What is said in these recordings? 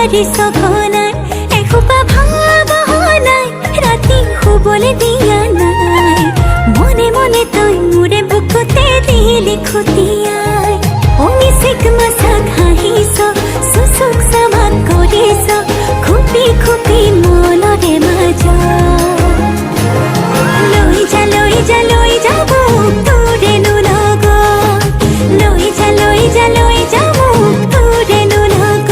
मारी सघनाय एखोपा भावनाय राति शुबले दिया नाय मने मने तई मोरे बुकुते दिली खुटियाय मिसिक मसाक हाहिस सुसुक सामाक करिस खुपी खुपी मनरे माज लई जा लई जा लई যাব তোরে নুলগ লই যা লই যা লই যাব তোরে নুলগ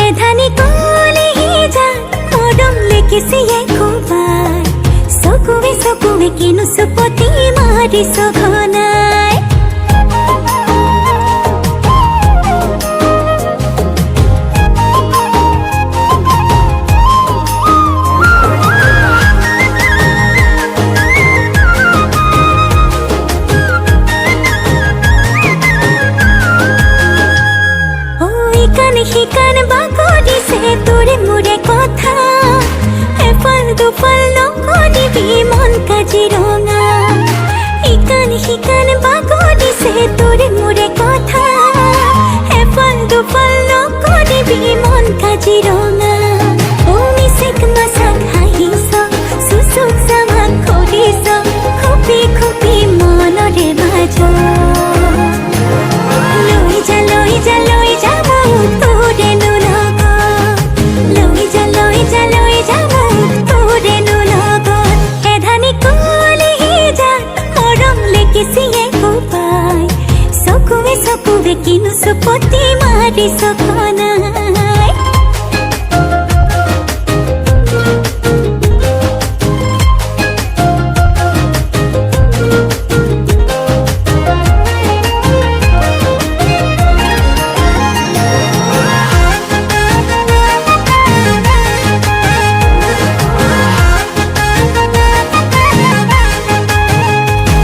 এধানি কলে যা মরম লেকিসি একবার সকুবে সকুবে কিনু সুপতি মারি সঘনায় শিকান বাকরি সে তোরে মোরে কথা এফাল দুফাল নকরিবি মন কাজিরঙা শিকান বাকরি সে তোরে মোরে কথা এফাল দুফাল নকরিবি মন কাজিরঙা মিসিক মাসাক হাহিস সুসুক সামাক করিস খুপি খুপি মনরে মাজ লই যা লই যা লই যাব তোরে নুলগ লই যা লই যা লই যাব তোরে নুলগ এধানি কলে যা মরম লেকিসি একোপায় সকুবে সকুবে কিনু সুপতি মারি সঘনায়